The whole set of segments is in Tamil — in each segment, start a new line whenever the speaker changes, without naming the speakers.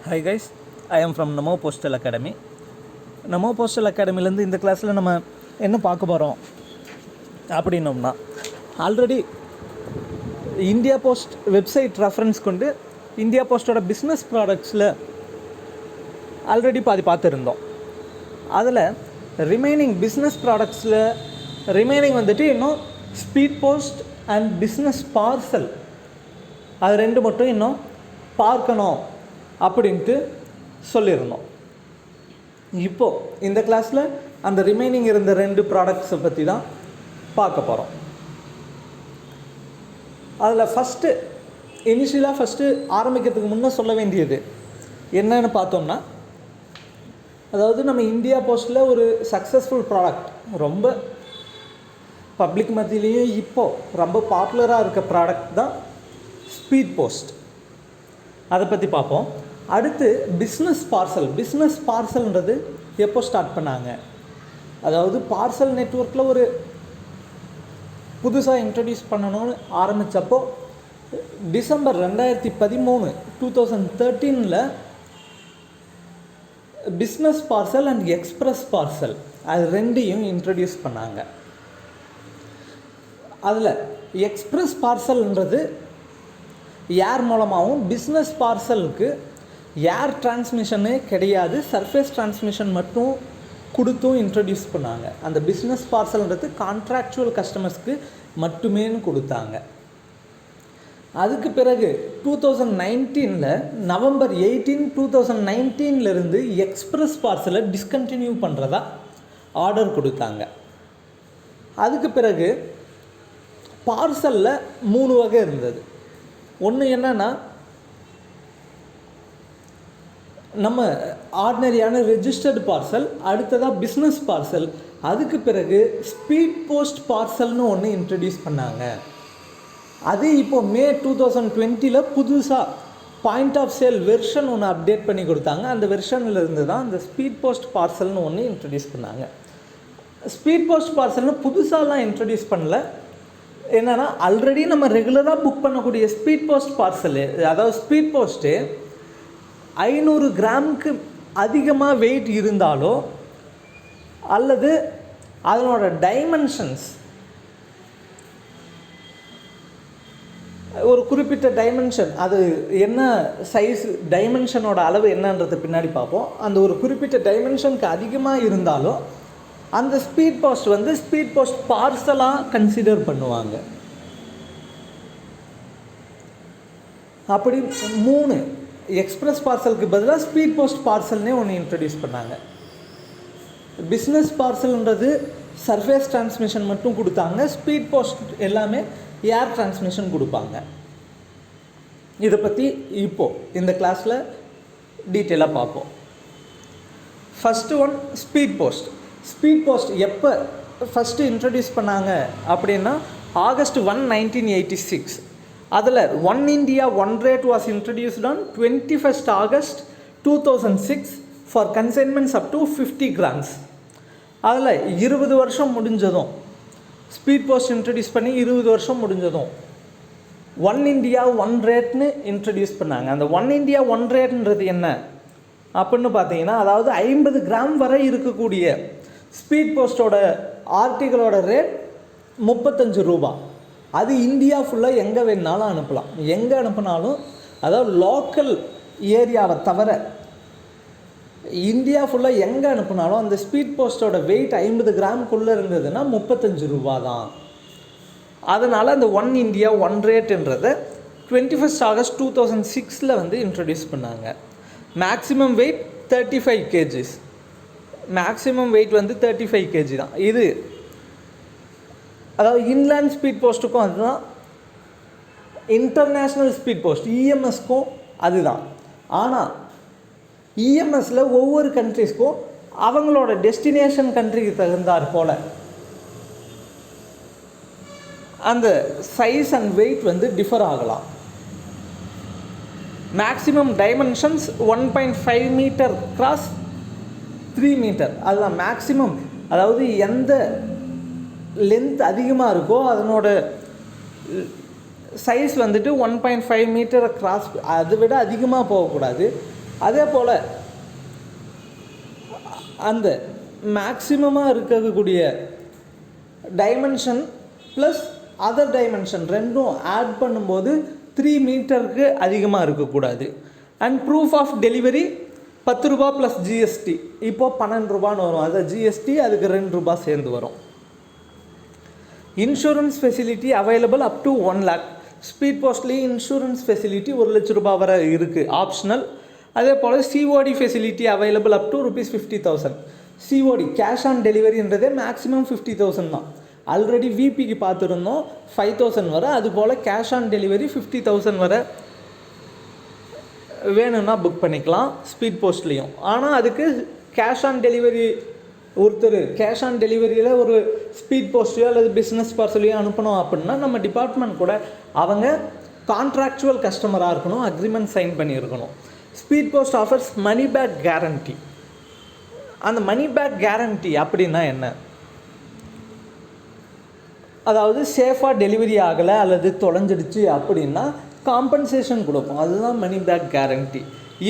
Hi guys, I am from Namo Postal Academy. Namo Postal Academy இந்த கிளாஸில் நம்ம என்ன பார்க்க போகிறோம் அப்படின்னோம்னா, already India post website reference கொண்டு இந்தியா போஸ்ட்டோட பிஸ்னஸ் ப்ராடக்ட்ஸில் ஆல்ரெடி பார்த்துருந்தோம். அதில் ரிமைனிங் பிஸ்னஸ் ப்ராடக்ட்ஸில் ரிமைனிங் வந்துட்டு இன்னும் speed post and business parcel அது ரெண்டு மட்டும் இன்னும் பார்க்கணும் அப்படின்ட்டு சொல்லியிருந்தோம். இப்போது இந்த கிளாஸில் அந்த ரிமைனிங் இருந்த ரெண்டு ப்ராடக்ட்ஸை பற்றி தான் பார்க்க போகிறோம். அதில் ஃபஸ்ட்டு ஆரம்பிக்கிறதுக்கு முன்னே சொல்ல வேண்டியது என்னன்னு பார்த்தோம்னா, அதாவது நம்ம இந்தியா போஸ்ட்டில் ஒரு சக்ஸஸ்ஃபுல் ப்ராடக்ட், ரொம்ப பப்ளிக் மத்தியிலையும் இப்போது ரொம்ப பாப்புலராக இருக்க ப்ராடக்ட் தான் ஸ்பீட் போஸ்ட். அதை பற்றி பார்ப்போம். அடுத்து பிஸ்னஸ் பார்சல்ன்றது எப்போ ஸ்டார்ட் பண்ணாங்க, அதாவது பார்சல் நெட்வொர்க்கில் ஒரு புதுசாக இன்ட்ரடியூஸ் பண்ணணும்னு ஆரம்பித்தப்போ December 2013 business parcel and express parcel அது ரெண்டையும் இன்ட்ரடியூஸ் பண்ணாங்க. அதில் எக்ஸ்பிரஸ் பார்சல்ன்றது ஏர் மூலமாகவும், பிஸ்னஸ் பார்சலுக்கு ஏர் டிரான்ஸ்மிஷனே கிடையாது, சர்ஃபேஸ் டிரான்ஸ்மிஷன் மட்டும் கொடுத்தும் இன்ட்ரடியூஸ் பண்ணாங்க. அந்த பிஸ்னஸ் பார்சல்ன்றது கான்ட்ராக்சுவல் கஸ்டமர்ஸ்க்கு மட்டுமேன்னு கொடுத்தாங்க. அதுக்கு பிறகு 2019 நவம்பர் 18, 2019 எக்ஸ்பிரஸ் பார்சலை டிஸ்கண்டினியூ பண்ணுறதா ஆர்டர் கொடுத்தாங்க. அதுக்கு பிறகு பார்சலில் 3 வகை இருந்தது. ஒன்று என்னன்னா, நம்ம ஆர்டினரியான ரெஜிஸ்டர்டு பார்சல், அடுத்ததாக பிஸ்னஸ் பார்சல், அதுக்கு பிறகு ஸ்பீட் போஸ்ட் பார்சல்னு ஒன்று இன்ட்ரடியூஸ் பண்ணாங்க. அது இப்போது மே 2020 புதுசாக பாயிண்ட் ஆஃப் சேல் வெர்ஷன் ஒன்று அப்டேட் பண்ணி கொடுத்தாங்க. அந்த வெர்ஷனில் இருந்து தான் அந்த ஸ்பீட் போஸ்ட் பார்சல்னு ஒன்று இன்ட்ரடியூஸ் பண்ணாங்க. ஸ்பீட் போஸ்ட் பார்சல்னு புதுசாலாம் இன்ட்ரடியூஸ் பண்ணல. என்னென்னா, ஆல்ரெடி நம்ம ரெகுலராக புக் பண்ணக்கூடிய ஸ்பீட் போஸ்ட் பார்சலு, அதாவது ஸ்பீட் போஸ்ட்டு 500 கிராமுக்கு அதிகமாக வெயிட் இருந்தாலோ அல்லது அதனோட டைமென்ஷன்ஸ் ஒரு குறிப்பிட்ட டைமென்ஷன், அது என்ன சைஸ், டைமென்ஷனோட அளவு என்னன்றது பின்னாடி பார்ப்போம். அந்த ஒரு குறிப்பிட்ட டைமென்ஷனுக்கு அதிகமாக இருந்தாலோ அந்த ஸ்பீட் போஸ்ட் ஸ்பீட் போஸ்ட் பார்சலாக கன்சிடர் பண்ணுவாங்க. அப்படி 3 எக்ஸ்பிரஸ் பார்சலுக்கு பதிலாக ஸ்பீட் போஸ்ட் பார்சல்னே ஒன்று இன்ட்ரடியூஸ் பண்ணாங்க. பிஸ்னஸ் பார்சல்ன்றது சர்ஃபேஸ் டிரான்ஸ்மிஷன் மட்டும் கொடுத்தாங்க. ஸ்பீட் போஸ்ட் எல்லாமே ஏர் டிரான்ஸ்மிஷன் கொடுப்பாங்க. இதை பற்றி இப்போது இந்த கிளாஸில் டீட்டெயிலாக பார்ப்போம். ஃபஸ்ட்டு ஒன் ஸ்பீட் போஸ்ட் எப்போ ஃபஸ்ட்டு இன்ட்ரடியூஸ் பண்ணாங்க அப்படின்னா, August 1, 1986. அதில் one India one rate was introduced on 21 August 2006 for consignments up to 50 grams. அதில் 20 வருஷம் முடிஞ்சதும், ஸ்பீட் போஸ்ட் இன்ட்ரடியூஸ் பண்ணி 20 வருஷம் முடிஞ்சதும் ஒன் இண்டியா ஒன் ரேட்னு இன்ட்ரடியூஸ் பண்ணாங்க. அந்த ஒன் இண்டியா ஒன் ரேட்ன்றது என்ன அப்படின்னு பார்த்தீங்கன்னா, அதாவது 50 கிராம் வரை இருக்கக்கூடிய ஸ்பீட் போஸ்ட்டோட ஆர்டிகளோட ரேட் 35 ரூபா. அது இந்தியா ஃபுல்லாக எங்கே வேணாலும் அனுப்பலாம். எங்கே அனுப்பினாலும், அதாவது லோக்கல் ஏரியாவை தவிர இந்தியா ஃபுல்லாக எங்கே அனுப்பினாலும் அந்த ஸ்பீட் போஸ்ட்டோட வெயிட் 50 கிராமுக்குள்ளே இருந்ததுன்னா 35 ரூபா தான். அதனால் அந்த ஒன் இண்டியா ஒன் ரேட்டுன்றதை 21 August 2006 இன்ட்ரடியூஸ் பண்ணாங்க. Maximum weight 35 kgs. Maximum weight 35 kg தான். இது அதாவது இன்லேண்ட் ஸ்பீட் போஸ்ட்டுக்கும் அதுதான், இன்டர்நேஷ்னல் ஸ்பீட் போஸ்ட் இஎம்எஸ்க்கும் அதுதான். ஆனால் இஎம்எஸில் ஒவ்வொரு கண்ட்ரிஸ்க்கும் அவங்களோட டெஸ்டினேஷன் கண்ட்ரிக்கு தகுந்தாற் போல் அந்த சைஸ் அண்ட் வெயிட் டிஃபர் ஆகலாம். Maximum dimensions 1.5 metre cross 3 metre, அதுதான் மேக்ஸிமம். அதாவது எந்த லென்த் அதிகமாக இருக்கோ அதனோட சைஸ் வந்துட்டு 1.5 மீட்டரை கிராஸ், அதை விட அதிகமாக போகக்கூடாது. அதே போல் அந்த மேக்ஸிமமாக இருக்கக்கூடிய டைமென்ஷன் ப்ளஸ் அதர் டைமென்ஷன் ரெண்டும் ஆட் பண்ணும்போது 3 மீட்டருக்கு அதிகமாக இருக்கக்கூடாது. அண்ட் ப்ரூஃப் ஆஃப் டெலிவரி 10 ரூபா ப்ளஸ் ஜிஎஸ்டி, இப்போது 12 ரூபான்னு வரும். அது ஜிஎஸ்டி அதுக்கு 2 ரூபா சேர்ந்து வரும். Insurance facility available up to 1 lakh. Speed போஸ்ட்லேயே இன்சூரன்ஸ் ஃபெசிலிட்டி 1 லட்ச ரூபா வரை இருக்குது, ஆப்ஷனல். அதே போல் COD facility available up to ₹50,000. COD cash on டெலிவரின்றதே மேக்ஸிமம் 50,000 தான். ஆல்ரெடி விபிக்கு பார்த்துருந்தோம் 5,000 வரை. அதுபோல் கேஷ் ஆன் டெலிவரி 50,000 வரை வேணும்னா புக் பண்ணிக்கலாம் ஸ்பீட் போஸ்ட்லேயும். ஆனால் அதுக்கு கேஷ் ஆன் டெலிவரி ஒருத்தர் கேஷ் ஆன் டெலிவரியில் ஒரு ஸ்பீட் போஸ்ட்லையோ அல்லது பிஸ்னஸ் பார்சலையோ அனுப்பணும் அப்படின்னா நம்ம டிபார்ட்மெண்ட் கூட அவங்க கான்ட்ராக்சுவல் கஸ்டமராக இருக்கணும், அக்ரிமெண்ட் சைன் பண்ணியிருக்கணும். Speed post offers money back guarantee. அந்த மணி பேக் கேரண்டி அப்படின்னா என்ன? அதாவது சேஃபாக டெலிவரி ஆகலை அல்லது தொலைஞ்சிடுச்சு அப்படின்னா காம்பன்சேஷன் கொடுப்போம், அதுதான் money back guarantee.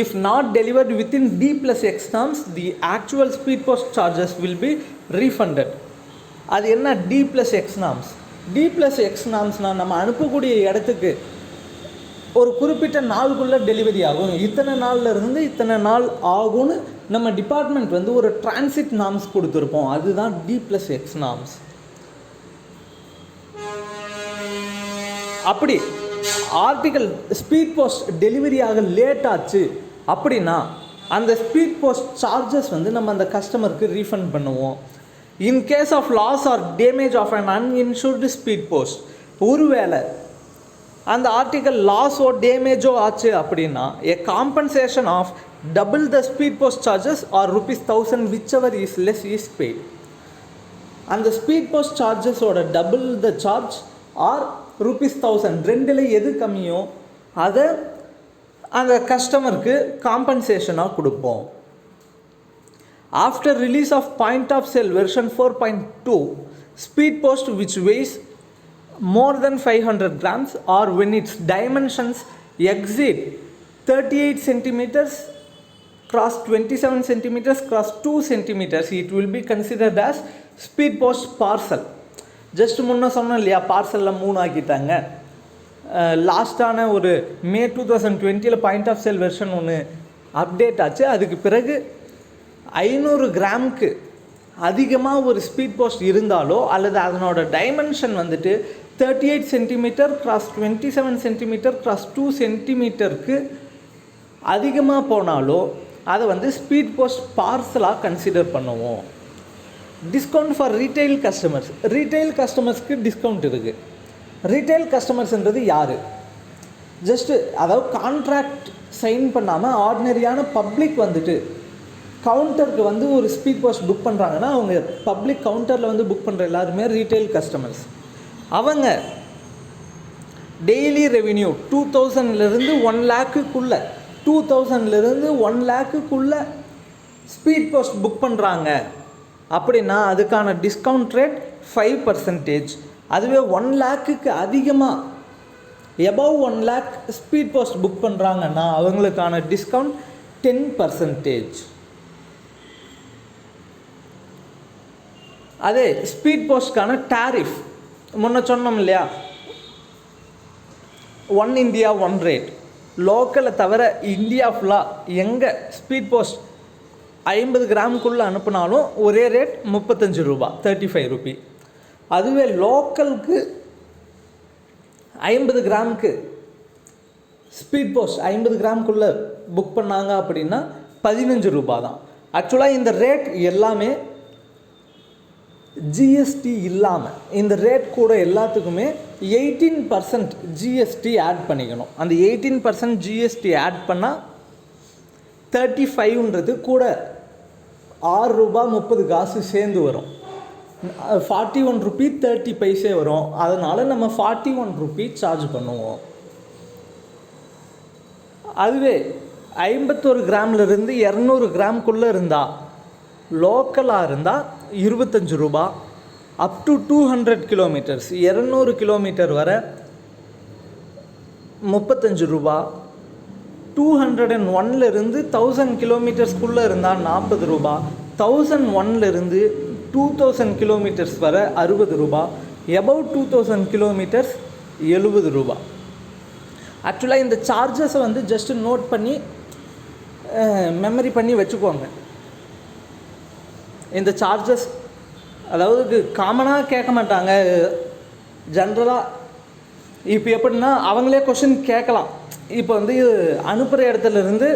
If not delivered within D+X norms, the actual speed post charges will be refunded. அது என்ன D+X norms? D+X நார்ம்ஸ்னால் நம்ம அனுப்பக்கூடிய இடத்துக்கு ஒரு குறிப்பிட்ட நாளுக்குள்ளே டெலிவரி ஆகும், இத்தனை நாளில் இருந்து இத்தனை நாள் ஆகும்னு நம்ம டிபார்ட்மெண்ட் வந்து ஒரு டிரான்சிட் நார்ம்ஸ் கொடுத்துருப்போம், அதுதான் D+X norms. அப்படி ஆர்டிக்கல் ஸ்பீட் போஸ்ட் டெலிவரி ஆக லேட் ஆச்சு அப்படின்னா அந்த ஸ்பீட் போஸ்ட் சார்ஜஸ் வந்து நம்ம அந்த கஸ்டமருக்கு ரீஃபண்ட் பண்ணுவோம். In case of loss or damage of an uninsured speed post, ஒருவேளை அந்த ஆர்டிக்கல் லாஸோ டேமேஜோ ஆச்சு அப்படின்னா a compensation of double the speed post charges or ₹1,000 whichever is less is paid. அந்த ஸ்பீட் போஸ்ட் சார்ஜஸோட டபுள் த சார்ஜ் ஆர் ₹1,000 ரெண்டில் எது கம்மியோ அதை அந்த கஸ்டமருக்கு காம்பன்சேஷனாக கொடுப்போம். After release of point of sale version 4.2, speed post which weighs more than 500 grams or when its dimensions exceed 38 centimeters cross 27 centimeters cross 2 centimeters, it will be considered as speed post parcel. Just முன்னே சொன்னோம் இல்லையா, பார்சலில் 3 ஆக்கிட்டாங்க. லாஸ்ட்டான ஒரு மே 2020 பாயிண்ட் ஆஃப் சேல் வெர்ஷன் ஒன்று அப்டேட் ஆச்சு. அதுக்கு பிறகு 500 கிராமுக்கு அதிகமாக ஒரு ஸ்பீட் போஸ்ட் இருந்தாலோ அல்லது அதனோட டைமென்ஷன் வந்துட்டு 38 சென்டிமீட்டர் கிராஸ் 27 சென்டிமீட்டர் கிராஸ் 2 சென்டிமீட்டருக்கு அதிகமாக போனாலோ அதை வந்து ஸ்பீட் போஸ்ட் பார்சலாக கன்சிடர் பண்ணுவோம். Discount for retail customers. Retail கஸ்டமர்ஸ்க்கு டிஸ்கவுண்ட் இருக்குது. ரீட்டைல் கஸ்டமர்ஸ்ன்றது யார்? ஜஸ்ட்டு அதாவது கான்ட்ராக்ட் சைன் பண்ணாமல் ஆர்டினரியான பப்ளிக் வந்துட்டு கவுண்டருக்கு வந்து ஒரு ஸ்பீட் போஸ்ட் புக் பண்ணுறாங்கன்னா அவங்க பப்ளிக் கவுண்டரில் வந்து புக் பண்ணுற எல்லாருமே ரீட்டைல் கஸ்டமர்ஸ். அவங்க டெய்லி ரெவின்யூ 2000லேருந்து 1 lakhக்குள்ளே 2000லேருந்து 1 lakhக்குள்ளே ஸ்பீட் போஸ்ட் புக் பண்ணுறாங்க அப்படின்னா அதுக்கான டிஸ்கவுண்ட் ரேட் 5%. அதுவே 1 lakhக்கு அதிகமாக above 1 lakh speed post book பண்ணுறாங்கன்னா அவங்களுக்கான டிஸ்கவுண்ட் 10%. அதே ஸ்பீட் போஸ்ட்கான டாரிஃப் முன்ன சொன்னோம் இல்லையா, 1 India 1 rate. லோக்கலை தவிர இந்தியா ஃபுல்லாக எங்கே ஸ்பீட் போஸ்ட் 50 கிராமுக்குள்ளே அனுப்புனாலும் ஒரே ரேட் 35 ரூபா, 35 ரூபி. அதுவே லோக்கலுக்கு 50 கிராமுக்கு ஸ்பீட் போஸ்ட் 50 கிராமுக்குள்ளே புக் பண்ணாங்க அப்படின்னா 15 ரூபா தான். ஆக்சுவலாக இந்த ரேட் எல்லாமே ஜிஎஸ்டி இல்லாமல் இந்த ரேட் கூட எல்லாத்துக்குமே 18% ஜிஎஸ்டி ஆட் பண்ணிக்கணும். அந்த 18% ஜிஎஸ்டி ஆட் பண்ணால் 35ன்றது கூட ₹6.30 சேர்ந்து வரும். 41 ரூபி 30 பைசே வரும். அதனால் நம்ம 41 ரூபி சார்ஜ் பண்ணுவோம். அதுவே 51 கிராம்லேருந்து 200 கிராமுக்குள்ளே இருந்தால் லோக்கலாக இருந்தால் 25 ரூபா. அப் டு 200 கிலோமீட்டர்ஸ் 200 கிலோமீட்டர் வரை 35 ரூபா. 201லேருந்து 1000 கிலோமீட்டர்ஸ்குள்ளே இருந்தால் 40 ரூபா, 1001லேருந்து 2000 கிலோமீட்டர்ஸ் வர 60 ரூபா, எபவ் 2000 கிலோமீட்டர்ஸ் 70 ரூபா. ஆக்சுவலாக இந்த சார்ஜஸை வந்து ஜஸ்ட்டு நோட் பண்ணி மெமரி பண்ணி வச்சுக்கோங்க. இந்த சார்ஜஸ் அதாவது காமனாக கேட்க மாட்டாங்க, ஜென்ரலாக. இப்போ எப்படின்னா அவங்களே கொஷின் கேட்கலாம். இப்போ வந்து அனுப்புகிற இடத்துலேருந்து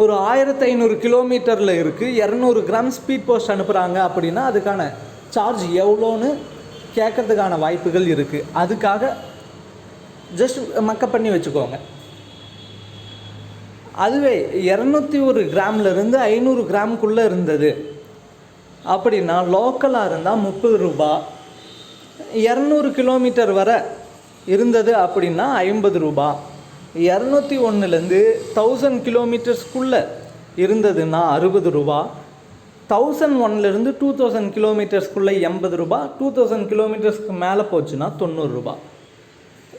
ஒரு 1500 கிலோமீட்டரில் இருக்குது, 200 கிராம் ஸ்பீட் போஸ்ட் அனுப்புகிறாங்க அப்படின்னா அதுக்கான சார்ஜ் எவ்வளோன்னு கேட்கறதுக்கான வாய்ப்புகள் இருக்குது. அதுக்காக ஜஸ்ட் மக்கப் பண்ணி வச்சுக்கோங்க. அதுவே 201 கிராம்லேருந்து 500 கிராமுக்குள்ளே இருந்தது அப்படின்னா லோக்கலாக இருந்தால் 30 ரூபா, 200 கிலோமீட்டர் வர இருந்தது அப்படின்னா 50 ரூபா, 201லேருந்து 1000 கிலோமீட்டர்ஸ்குள்ளே இருந்ததுன்னா 60 ரூபா, 1001லேருந்து 2000 கிலோமீட்டர்ஸ்குள்ளே 80 ரூபா, 2000 கிலோமீட்டர்ஸ்க்கு மேலே போச்சுன்னா 90 ரூபா.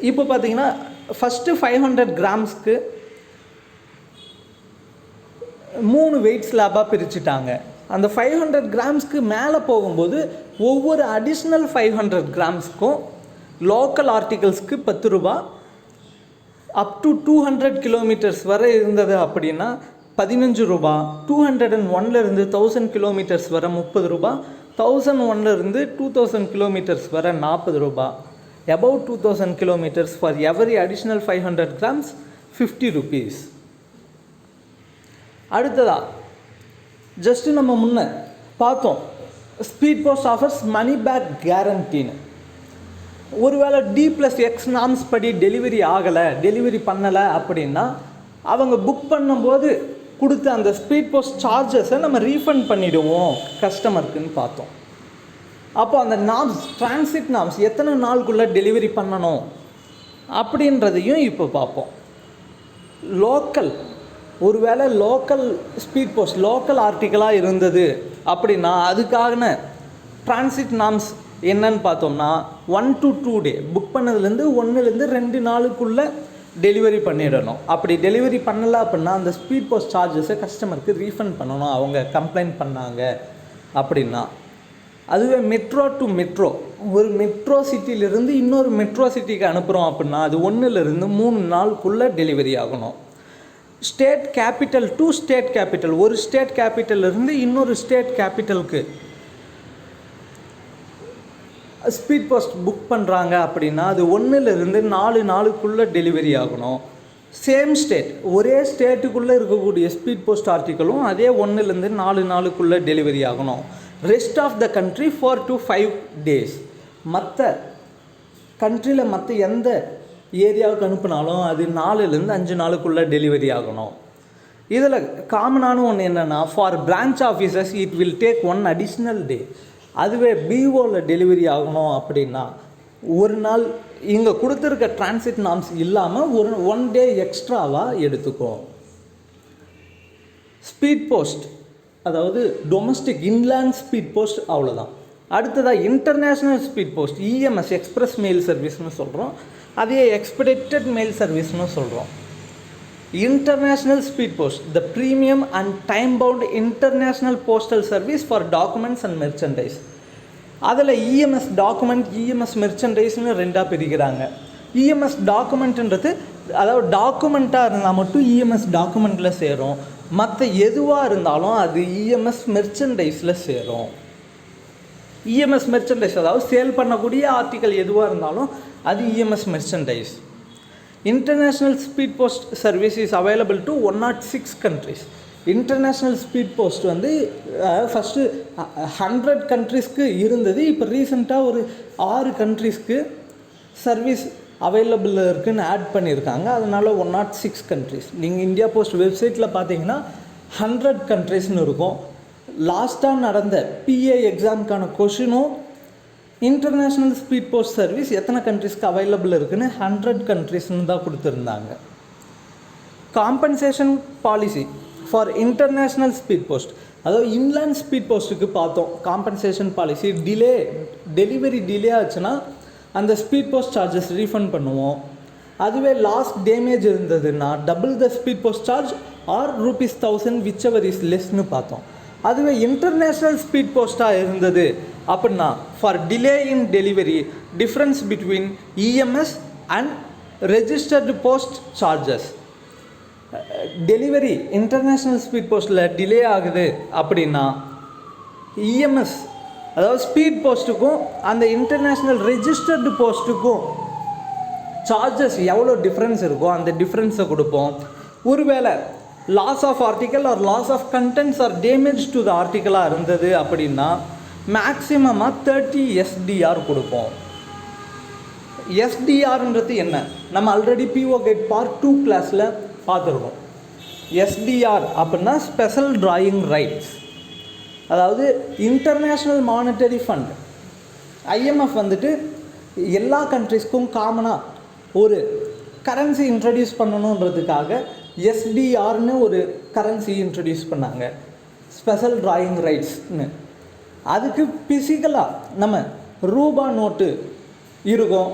இப்போ பார்த்தீங்கன்னா ஃபஸ்ட்டு 500 கிராம்ஸ்க்கு 3 வெயிட் ஸ்லாபாக பிரிச்சுட்டாங்க. அந்த 500 கிராம்ஸ்க்கு மேலே போகும்போது ஒவ்வொரு அடிஷ்னல் 500 கிராம்ஸ்க்கும் லோக்கல் ஆர்டிகல்ஸ்க்கு 10 ரூபா, அப் டு 200 கிலோமீட்டர்ஸ் வரை இருந்தது அப்படின்னா 15 ரூபா, 201லேருந்து 1000 கிலோமீட்டர்ஸ் வர 30 ரூபா, 1001லேருந்து 2000 கிலோமீட்டர்ஸ் வர 40 ரூபா, above 2000 kilometers for every additional 500 grams 50 rupees. அடுத்ததா ஜஸ்ட் நம்ம முன்ன பார்த்தோம், speed post offers money back கேரண்டின்னு. ஒருவேளை D+X நாம்ஸ் படி டெலிவரி ஆகலை, டெலிவரி பண்ணலை அப்படின்னா அவங்க புக் பண்ணும்போது கொடுத்த அந்த ஸ்பீட் போஸ்ட் சார்ஜஸை நம்ம ரீஃபண்ட் பண்ணிவிடுவோம் கஸ்டமருக்குன்னு பார்த்தோம். அப்போ அந்த நாம்ஸ், டிரான்சிட் நாம்ஸ் எத்தனை நாளுக்குள்ளே டெலிவரி பண்ணணும் அப்படின்றதையும் இப்போ பார்ப்போம். லோக்கல், ஒருவேளை லோக்கல் ஸ்பீட் போஸ்ட் லோக்கல் ஆர்டிக்கலாக இருந்தது அப்படின்னா அதுக்கான டிரான்சிட் நாம்ஸ் என்னன்னு பார்த்தோம்னா 1 to 2 டே, புக் பண்ணதுலேருந்து 1லேருந்து 2 நாளுக்குள்ளே டெலிவரி பண்ணிடணும். அப்படி டெலிவரி பண்ணலை அப்படின்னா அந்த ஸ்பீட் போஸ்ட் சார்ஜஸை கஸ்டமருக்கு ரீஃபண்ட் பண்ணணும் அவங்க கம்ப்ளைண்ட் பண்ணாங்க அப்படின்னா. அதுவே மெட்ரோ டு மெட்ரோ, ஒரு மெட்ரோ சிட்டியிலிருந்து இன்னொரு மெட்ரோ சிட்டிக்கு அனுப்புகிறோம் அப்படின்னா அது 1லேருந்து 3 நாளுக்குள்ளே டெலிவரி ஆகணும். State capital to state capital, ஒரு ஸ்டேட் கேபிட்டல்லிருந்து இன்னொரு ஸ்டேட் கேபிட்டலுக்கு ஸ்பீட் போஸ்ட் புக் பண்ணுறாங்க அப்படின்னா அது 1லேருந்து 4 நாளுக்குள்ளே டெலிவரி ஆகணும். சேம் ஸ்டேட், ஒரே ஸ்டேட்டுக்குள்ளே இருக்கக்கூடிய ஸ்பீட் போஸ்ட் ஆர்டிக்கலும் அதே 1லேருந்து 4 நாளுக்குள்ளே டெலிவரி ஆகணும். Rest of the country 4 to 5 days. மற்ற கண்ட்ரியில் மற்ற எந்த ஏரியாவுக்கு அனுப்புனாலும் அது 4லேருந்து 5 நாளுக்குள்ளே டெலிவரி ஆகணும். இதில் காமனான ஒன்று என்னென்னா, for branch officers it will take 1 additional day. அதுவே பிஓவில் டெலிவரி ஆகணும் அப்படின்னா ஒரு நாள் இங்கே கொடுத்துருக்க டிரான்சிட் நாம்ஸ் இல்லாமல் ஒரு 1 day எக்ஸ்ட்ராவாக எடுத்துக்கும். ஸ்பீட் போஸ்ட் அதாவது டொமஸ்டிக் இன்லேண்ட் ஸ்பீட் போஸ்ட் அவ்வளோதான். அடுத்ததாக international speed post, EMS express mail சர்வீஸ்னு சொல்கிறோம், அதே எக்ஸ்பெடிட்டட் மெயில் சர்வீஸ்னு சொல்கிறோம். International speed post, the premium and time bound international postal service for documents and merchandise. அதில் இஎம்எஸ் டாக்குமெண்ட், இஎம்எஸ் மெர்ச்சன்டைஸ்னு 2ஆக பிரிக்கிறாங்க. இஎம்எஸ் டாக்குமெண்ட்டுன்றது அதாவது டாக்குமெண்ட்டாக இருந்தால் மட்டும் இஎம்எஸ் டாக்குமெண்ட்டில் சேரும், மற்ற எதுவாக இருந்தாலும் அது இஎம்எஸ் மெர்ச்சன்டைஸில் சேரும். இஎம்எஸ் மெர்ச்சன்டைஸ் அதாவது சேல் பண்ணக்கூடிய ஆர்டிக்கல் எதுவாக இருந்தாலும் அது EMS merchandise. International speed post service is available to 106 countries. International speed post வந்து ஃபஸ்ட்டு 100 countries இருந்தது, இப்போ ரீசெண்டாக ஒரு 6 countries சர்வீஸ் அவைலபிள் இருக்குதுன்னு ஆட் பண்ணியிருக்காங்க. அதனால் 106 countries. நீங்கள் இந்தியா போஸ்ட் வெப்சைட்டில் பார்த்தீங்கன்னா 100 countries இருக்கும். லாஸ்ட்டாக நடந்த பிஏ எக்ஸாமுக்கான கொஷினும் இன்டர்நேஷ்னல் ஸ்பீட் போஸ்ட் சர்வீஸ் எத்தனை கண்ட்ரிஸ்க்கு அவைலபிள் இருக்குதுன்னு 100 countries தான் கொடுத்துருந்தாங்க. Compensation policy for international speed post, அதாவது இன்லேண்ட் ஸ்பீட் போஸ்ட்டுக்கு பார்த்தோம் காம்பன்சேஷன் பாலிசி. டெலிவரி டிலே ஆச்சுன்னா அந்த ஸ்பீட் போஸ்ட் சார்ஜஸ் ரீஃபண்ட் பண்ணுவோம். அதுவே லாஸ்ட் டேமேஜ் இருந்ததுன்னா double the speed post charge or ₹1000 whichever is லெஸ்ன்னு பார்த்தோம். அதுவே இன்டர்நேஷ்னல் ஸ்பீட் போஸ்ட்டாக இருந்தது அப்படின்னா for delay in delivery difference between EMS and registered post charges. Delivery international speed போஸ்ட்டில் டிலே ஆகுது அப்படின்னா இஎம்எஸ் அதாவது ஸ்பீட் போஸ்ட்டுக்கும் அந்த இன்டர்நேஷ்னல் ரெஜிஸ்டர்டு போஸ்ட்டுக்கும் சார்ஜஸ் எவ்வளோ டிஃப்ரென்ஸ் இருக்கோ அந்த டிஃப்ரென்ஸை கொடுப்போம். ஒருவேளை loss of article or loss of contents or damage to த ஆர்டிக்கலாக இருந்தது அப்படின்னா மேக்ஸிமமாக 30 SDR கொடுப்போம். எஸ்டிஆர்ன்றது என்ன, நம்ம ஆல்ரெடி பிஓ கைட் பார்ட் 2 கிளாஸில் பார்த்துருக்கோம். எஸ்டிஆர் அப்படின்னா ஸ்பெஷல் டிராயிங் ரைட்ஸ். அதாவது இன்டர்நேஷ்னல் மானிட்டரி ஃபண்ட் ஐஎம்எஃப் வந்துட்டு எல்லா கண்ட்ரிஸ்க்கும் காமனாக ஒரு கரன்சி இன்ட்ரடியூஸ் பண்ணணுன்றதுக்காக எஸ்டிஆர்னு ஒரு கரன்சி இன்ட்ரடியூஸ் பண்ணாங்க, ஸ்பெஷல் டிராயிங் ரைட்ஸ்னு. அதுக்கு ஃபிசிக்கலாக நம்ம ரூபா நோட்டு இருக்கும்,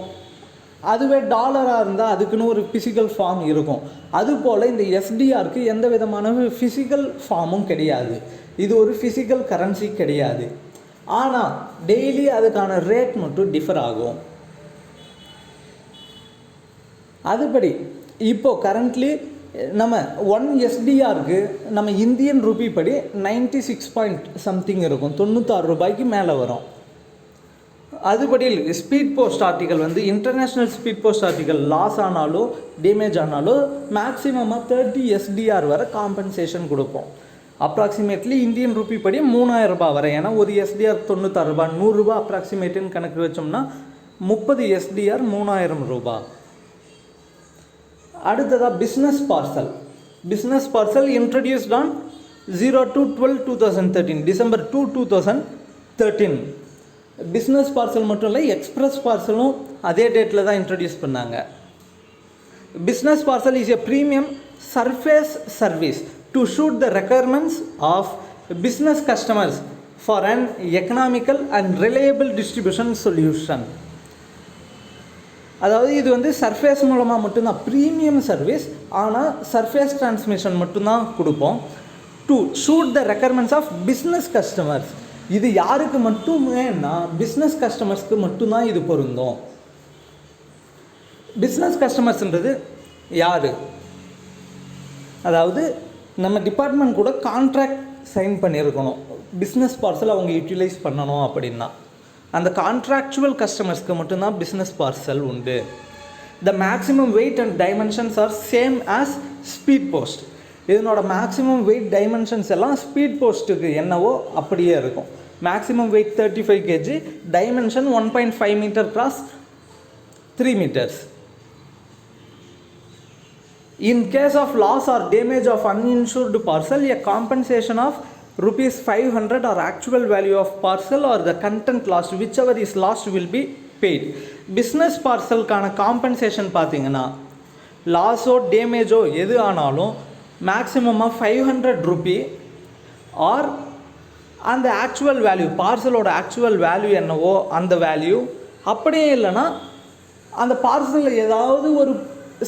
அதுவே டாலராக இருந்தால் அதுக்குன்னு ஒரு ஃபிசிக்கல் ஃபார்ம் இருக்கும். அதுபோல் இந்த எஸ்டிஆருக்கு எந்த விதமான ஃபிசிக்கல் ஃபார்மும் கிடையாது. இது ஒரு ஃபிசிக்கல் கரன்சி கிடையாது. ஆனால் டெய்லி அதுக்கான ரேட் மட்டும் டிஃபர் ஆகும். அதுபடி இப்போது கரண்ட்லி நம்ம 1 SDRக்கு நம்ம இந்தியன் ரூபி படி 96 இருக்கும், 96 ரூபாய்க்கு மேலே வரும். அதுபடி ஸ்பீட் போஸ்ட் ஆர்டிக்கல் வந்து international speed post article loss ஆனாலோ டேமேஜ் ஆனாலோ மேக்ஸிமமாக 30 SDR வரை காம்பன்சேஷன் கொடுப்போம். அப்ராக்சிமேட்லி இந்தியன் ரூபி படி 3000 ரூபாய் வரை. ஏன்னா ஒரு SDR 96 ரூபாய், 100 ரூபா அப்ராக்சிமேட்டுன்னு கணக்கு வச்சோம்னா 30 SDR 3000 ரூபாய். அடுத்ததாக business parcel. Business parcel introduced on 02/12/2013, December 2, 2013. Business parcel மட்டும் இல்லை, எக்ஸ்பிரஸ் பார்சலும் அதே டேட்டில் தான் இன்ட்ரடியூஸ் பண்ணாங்க. Business parcel is a premium surface service to suit the requirements of business customers for an economical and reliable distribution solution. அதாவது இது வந்து சர்ஃபேஸ் மூலமாக மட்டும்தான் ப்ரீமியம் சர்வீஸ், ஆனால் சர்ஃபேஸ் டிரான்ஸ்மிஷன் மட்டும்தான் கொடுப்போம். To suit the requirements of business customers. இது யாருக்கு மட்டுமேனா பிஸ்னஸ் கஸ்டமர்ஸ்க்கு மட்டும்தான் இது பொருந்தும். பிஸ்னஸ் கஸ்டமர்ஸ்ன்றது யார்? அதாவது நம்ம டிபார்ட்மெண்ட் கூட கான்ட்ராக்ட் சைன் பண்ணியிருக்கணும், பிஸ்னஸ் பார்சல் அவங்க யூட்டிலைஸ் பண்ணணும் அப்படின்னா அந்த கான்ட்ராக்சுவல் கஸ்டமர்ஸ்க்கு மட்டும்தான் பிஸ்னஸ் பார்சல் உண்டு. The maximum weight and dimensions are same as speed post. இதனோட மேக்ஸிமம் வெயிட் டைமென்ஷன்ஸ் எல்லாம் ஸ்பீட் போஸ்ட்டுக்கு என்னவோ அப்படியே இருக்கும். Maximum weight 35 kg, dimension 1.5 meter cross 3 meters. In case of loss or damage of uninsured parcel, a compensation of ₹500 or actual value of parcel or the content lost, whichever is lost, will be paid. Business parcel கான compensation பார்த்தீங்கன்னா லாஸோ டேமேஜோ எது ஆனாலும் மேக்ஸிமமாக ₹500 ஆர் அந்த ஆக்சுவல் வேல்யூ, பார்சலோட ஆக்சுவல் வேல்யூ என்னவோ அந்த வேல்யூ. அப்படியே இல்லைன்னா அந்த பார்சலில் ஏதாவது ஒரு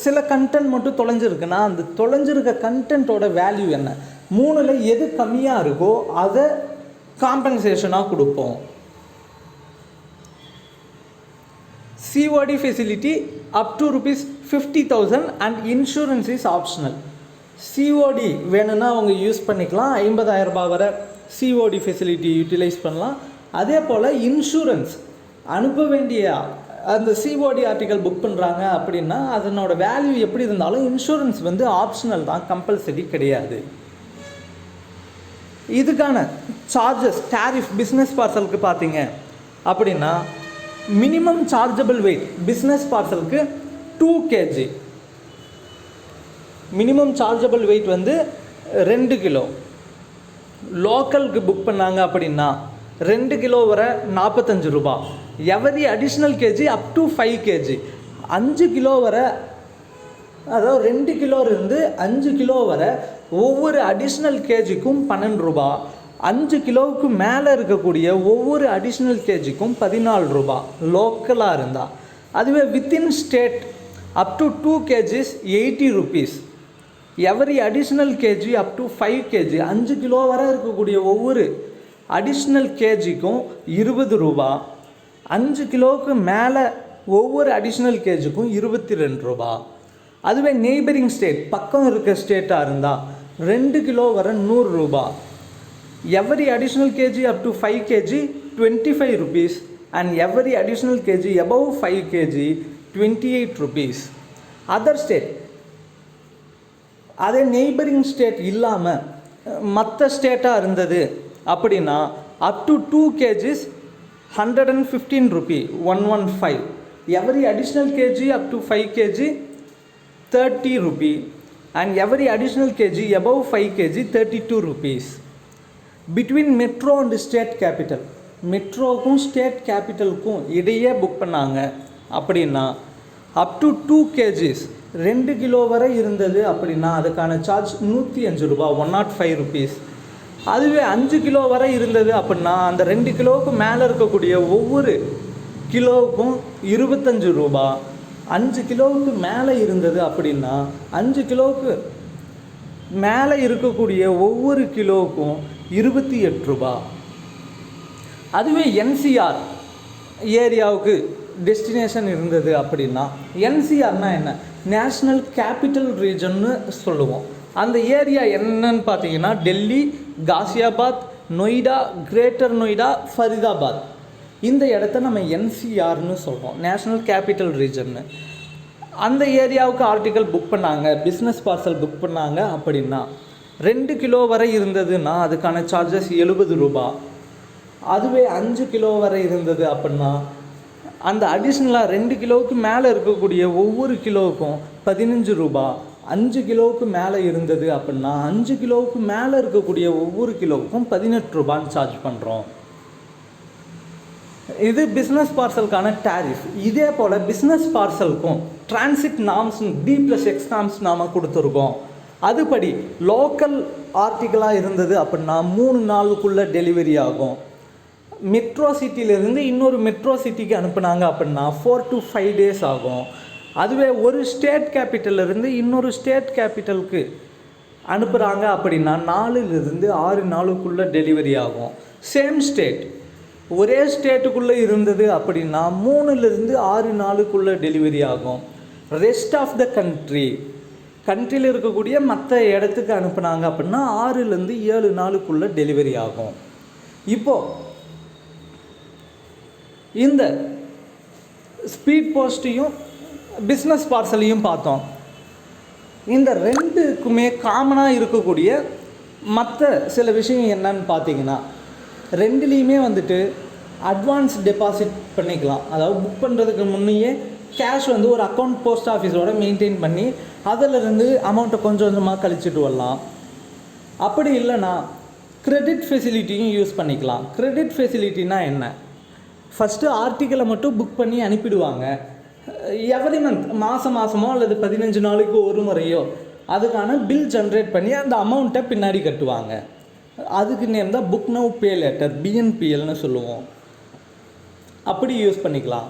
சில கண்டென்ட் மட்டும் தொலைஞ்சிருக்குன்னா அந்த தொலைஞ்சிருக்க கண்டென்ட்டோட வேல்யூ என்ன, 3ல் எது கம்மியாக இருக்கோ அதை காம்பன்சேஷனாக கொடுப்போம். COD facility up to ₹50,000 and insurance is optional. COD வேணும்னா அவங்க யூஸ் பண்ணிக்கலாம், 50,000 ரூபாய் வரை COD ஃபெசிலிட்டி யூட்டிலைஸ் பண்ணலாம். அதே போல் இன்சூரன்ஸ் அனுப்ப வேண்டிய அந்த COD ஆர்டிக்கல் புக் பண்ணுறாங்க அப்படின்னா அதனோட வேல்யூ எப்படி இருந்தாலும் இன்சூரன்ஸ் வந்து ஆப்ஷனல் தான், கம்பல்சரி கிடையாது. இதுக்கான சார்ஜஸ் டேரிஃப் பிஸ்னஸ் பார்சலுக்கு பார்த்தீங்க அப்படின்னா மினிமம் சார்ஜபிள் வெயிட் பிஸ்னஸ் பார்சலுக்கு 2 kg. மினிமம் சார்ஜபிள் வெயிட் வந்து 2 கிலோ. லோக்கலுக்கு புக் பண்ணாங்க அப்படின்னா 2 கிலோ வரை 45 ரூபாய். Every additional KG up to 5 kg. 5 kilo வரை, அதாவது 2 கிலோ இருந்து 5 கிலோ வரை ஒவ்வொரு அடிஷ்னல் கேஜிக்கும் 12 ரூபாய். 5 கிலோவுக்கு மேலே இருக்கக்கூடிய ஒவ்வொரு அடிஷ்னல் கேஜிக்கும் 14 ரூபாய் லோக்கலாக இருந்தால். அதுவே within state up to 2 kg is 80 rupees. Every additional kg up to 5 kg 5 kilo வரை இருக்கக்கூடிய ஒவ்வொரு அடிஷ்னல் கேஜிக்கும் 20 ரூபா. 5 கிலோவுக்கு மேலே ஒவ்வொரு அடிஷ்னல் கேஜிக்கும் 22 ரூபா. அதுவே நெய்பரிங் ஸ்டேட் பக்கம் இருக்க ஸ்டேட்டாக இருந்தால் 2 கிலோ வரை 100 ரூபா. Every additional KG up to 5 KG 25 rupees and every additional kg above 5 kg 28 rupees. Other state, அதே நெய்பரிங் ஸ்டேட் இல்லாமல் மற்ற ஸ்டேட்டாக இருந்தது அப்படின்னா up to 2 kgs 115 rupee 115. Every additional KG up to 5 kg 30 rupee and every additional kg above 5 kg 32 rupees. Between metro and state capital, மெட்ரோக்கும் ஸ்டேட் கேபிட்டலுக்கும் இடையே புக் பண்ணாங்க அப்படின்னா அப் டு 2 kgs 2 கிலோ வரை இருந்தது அப்படின்னா அதுக்கான சார்ஜ் 105 ரூபா 105 rupees. அதுவே 5 கிலோ வரை இருந்தது அப்படின்னா அந்த 2 கிலோவுக்கு மேலே இருக்கக்கூடிய ஒவ்வொரு கிலோவுக்கும் 25 ரூபா. 5 கிலோவுக்கு மேலே இருந்தது அப்படின்னா 5 கிலோவுக்கு மேலே இருக்கக்கூடிய ஒவ்வொரு கிலோவுக்கும் 28 ரூபா. அதுவே என்சிஆர் ஏரியாவுக்கு டெஸ்டினேஷன் இருந்தது அப்படின்னா, என்சிஆர்னா என்ன, நேஷ்னல் கேபிட்டல் ரீஜன்னு சொல்லுவோம். அந்த ஏரியா என்னன்னு பார்த்தீங்கன்னா டெல்லி, காசியாபாத், நொய்டா, கிரேட்டர் நொய்டா, ஃபரிதாபாத். இந்த இடத்த நம்ம என்சிஆர்னு சொல்கிறோம், நேஷ்னல் கேபிட்டல் ரீஜன்னு. அந்த ஏரியாவுக்கு ஆர்டிக்கல் புக் பண்ணாங்க, பிஸ்னஸ் பார்சல் புக் பண்ணாங்க அப்படின்னா 2 கிலோ வரை இருந்ததுன்னா அதுக்கான சார்ஜஸ் 70 ரூபா. அதுவே 5 கிலோ வரை இருந்தது அப்படின்னா அந்த அடிஷ்னலாக 2 கிலோவுக்கு மேலே இருக்கக்கூடிய ஒவ்வொரு கிலோவுக்கும் 15 ரூபா. 5 கிலோவுக்கு மேலே இருந்தது அப்படின்னா 5 கிலோவுக்கு மேலே இருக்கக்கூடிய ஒவ்வொரு கிலோவுக்கும் 18 ரூபான்னு சார்ஜ் பண்ணுறோம். இது பிஸ்னஸ் பார்சலுக்கான டேரிஃப். இதே போல் பிஸ்னஸ் பார்சலுக்கும் டிரான்சிட் நார்ம்ஸ் D+X நார்ம்ஸ் நாம் கொடுத்துருக்கோம். அதுபடி லோக்கல் ஆர்டிக்கலாக இருந்தது அப்படின்னா 3 நாளுக்குள்ளே டெலிவரி ஆகும். மெட்ரோ சிட்டியிலேருந்து இன்னொரு மெட்ரோ சிட்டிக்கு அனுப்புனாங்க அப்படின்னா 4 to 5 days ஆகும். அதுவே ஒரு ஸ்டேட் கேபிட்டல்லேருந்து இன்னொரு ஸ்டேட் கேபிட்டலுக்கு அனுப்புகிறாங்க அப்படின்னா 4லிருந்து 6 நாளுக்குள்ளே டெலிவரி ஆகும். சேம் ஸ்டேட் ஒரே ஸ்டேட்டுக்குள்ளே இருந்தது அப்படின்னா 3லிருந்து 6 நாளுக்குள்ளே டெலிவரி ஆகும். ரெஸ்ட் ஆஃப் த கண்ட்ரியில் இருக்கக்கூடிய மற்ற இடத்துக்கு அனுப்புனாங்க அப்படின்னா 6லிருந்து 7 நாளுக்குள்ளே டெலிவரி ஆகும். இப்போது இந்த ஸ்பீட் போஸ்ட்டையும் பிஸ்னஸ் பார்சலையும் பார்த்தோம். இந்த ரெண்டுக்குமே காமனாக இருக்கக்கூடிய மற்ற சில விஷயம் என்னன்னு பார்த்தீங்கன்னா, ரெண்டுலேயுமே வந்துட்டு அட்வான்ஸ் டெபாசிட் பண்ணிக்கலாம். அதாவது புக் பண்ணுறதுக்கு முன்னையே கேஷ் ஒரு அக்கௌண்ட் போஸ்ட் ஆஃபீஸோட மெயின்டைன் பண்ணி அதிலிருந்து அமௌண்ட்டை கொஞ்சம் கொஞ்சமாக கழிச்சிட்டு வரலாம். அப்படி இல்லைன்னா கிரெடிட் ஃபெசிலிட்டியும் யூஸ் பண்ணிக்கலாம். கிரெடிட் ஃபெசிலிட்டினா என்ன, ஃபஸ்ட்டு ஆர்டிக்கலை மட்டும் புக் பண்ணி அனுப்பிடுவாங்க. எவ்ரி மந்த் மாதமோ அல்லது 15 நாளைக்கு ஒரு முறையோ அதுக்கான பில் ஜென்ரேட் பண்ணி அந்த அமௌண்ட்டை பின்னாடி கட்டுவாங்க. அதுக்கு நேம் தான் புக் நவ் பே லேட்டர், BNPLன்னு சொல்லுவோம். அப்படி யூஸ் பண்ணிக்கலாம்.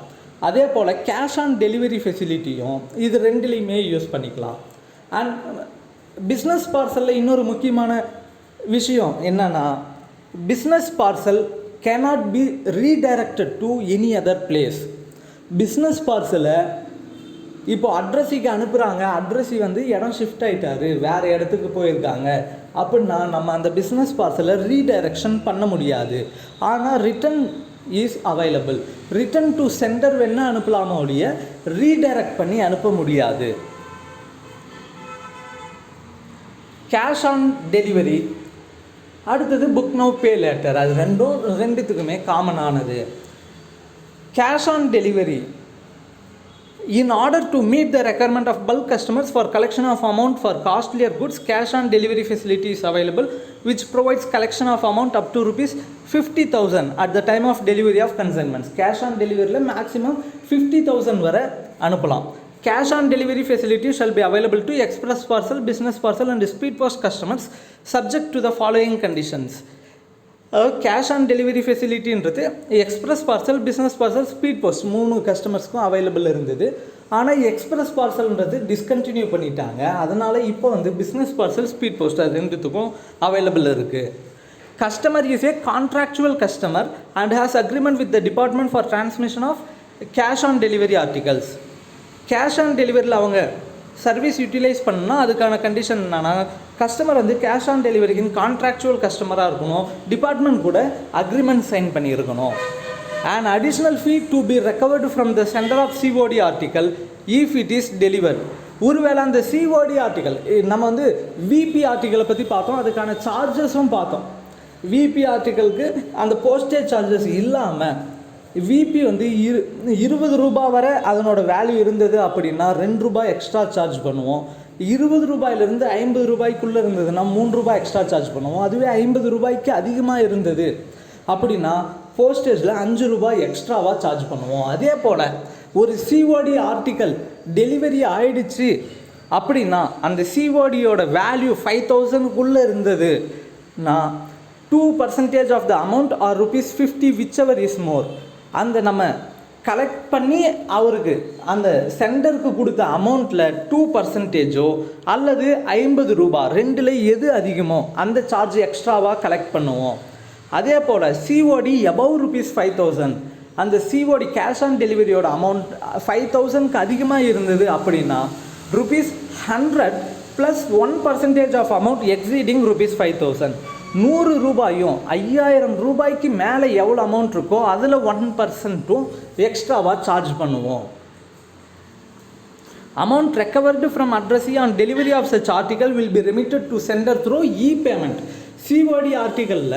அதே போல் கேஷ் ஆன் டெலிவரி ஃபெசிலிட்டியும் இது ரெண்டுலேயுமே யூஸ் பண்ணிக்கலாம். அண்ட் பிஸ்னஸ் பார்சலில் இன்னொரு முக்கியமான விஷயம் என்னென்னா, business parcel cannot be redirected to any other place. Business பார்சலை இப்போ அட்ரஸிக்கு அனுப்புகிறாங்க, அட்ரஸி இடம் ஷிஃப்ட் ஆகிட்டாரு, வேறு இடத்துக்கு போயிருக்காங்க அப்படின்னா நம்ம அந்த பிஸ்னஸ் பார்சலை ரீடைரக்ஷன் பண்ண முடியாது. ஆனால் return is available. Return to centre வேணால் அனுப்பலாமா ஒழிய ரீடைரக்ட் பண்ணி அனுப்ப முடியாது. கேஷ் ஆன் டெலிவரி, அடுத்தது புக் நவ் பே லேட்டர். அது ரெண்டுத்துக்குமே காமனானது. Cash on delivery, in order to meet the requirement of bulk customers for collection of amount for costlier goods, cash on delivery facility is available, which provides collection of amount up to rupees 50,000 at the time of delivery of consignments. Cash on delivery maximum 50,000 வரை அனுப்பலாம். Cash on delivery facility shall be available to express parcel, business parcel and speed post customers subject to the following conditions. அதாவது கேஷ் ஆன் டெலிவரி ஃபெசிலிட்டின்றது express parcel, business parcel, speed post 3 கஸ்டமர்ஸ்க்கும் அவைலபிள் இருந்தது. ஆனால் எக்ஸ்பிரஸ் பார்சல்ன்றது டிஸ்கண்டினியூ பண்ணிட்டாங்க. அதனால் இப்போ வந்து பிஸ்னஸ் பார்சல், ஸ்பீட் போஸ்ட் அது ரெண்டுத்துக்கும் அவைலபிள் இருக்குது. Customer is a contractual customer and has agreement with the department for transmission of cash on delivery articles. Cash on டெலிவரியில் அவங்க சர்வீஸ் யூட்டிலைஸ் பண்ணால் அதுக்கான கண்டிஷன் என்னன்னா, கஸ்டமர் வந்து கேஷ் ஆன் டெலிவரிக்கு கான்ட்ராக்சுவல் கஸ்டமராக இருக்கணும், டிபார்ட்மெண்ட் கூட அக்ரிமெண்ட் சைன் பண்ணியிருக்கணும். And additional fee to be recovered from the centre of COD article if it is delivered. ஒருவேளை அந்த சிஓடி ஆர்டிக்கல் நம்ம வந்து விபி ஆர்டிக்கலை பற்றி பார்த்தோம், அதுக்கான சார்ஜஸும் பார்த்தோம். விபி ஆர்டிக்கலுக்கு அந்த போஸ்டேஜ் சார்ஜஸ் இல்லாமல் விபி வந்து 20 ரூபா வரை அதனோட வேல்யூ இருந்தது அப்படின்னா 2 ரூபாய் எக்ஸ்ட்ரா சார்ஜ் பண்ணுவோம். 20 ரூபாயிலிருந்து 50 ரூபாய்க்குள்ளே இருந்ததுன்னா 3 ரூபாய் எக்ஸ்ட்ரா சார்ஜ் பண்ணுவோம். அதுவே 50 ரூபாய்க்கு அதிகமாக இருந்தது அப்படின்னா போஸ்டேஜில் 5 ரூபாய் எக்ஸ்ட்ராவாக சார்ஜ் பண்ணுவோம். அதே போல் ஒரு சிஓடி ஆர்டிக்கல் டெலிவரி ஆயிடுச்சு அப்படின்னா அந்த சிஓடியோட வேல்யூ 5000க்குள்ளே இருந்ததுன்னா 2% of the amount or ₹50 whichever is more. அந்த நம்ம கலெக்ட் பண்ணி அவருக்கு அந்த சென்டருக்கு கொடுத்த அமௌண்ட்டில் 2%ஓ அல்லது 50 ரூபா ரெண்டில் எது அதிகமோ அந்த சார்ஜ் எக்ஸ்ட்ராவாக கலெக்ட் பண்ணுவோம். அதே போல் சிஓடி above ₹5000 அந்த சிஓடி கேஷ் ஆன் டெலிவரியோட அமௌண்ட் 5000க்கு அதிகமாக இருந்தது அப்படின்னா ₹100 ப்ளஸ் 1% ஆஃப் அமௌண்ட் எக்ஸீடிங் ₹5000. 100 ரூபாயும் 5000 ரூபாய்க்கு மேலே எவ்வளோ அமௌண்ட் இருக்கோ அதில் 1%ம் எக்ஸ்ட்ராவாக சார்ஜ் பண்ணுவோம். Amount recovered from addressee on delivery of such article will be remitted to centre through e-payment. COD ஆர்டிக்கலில்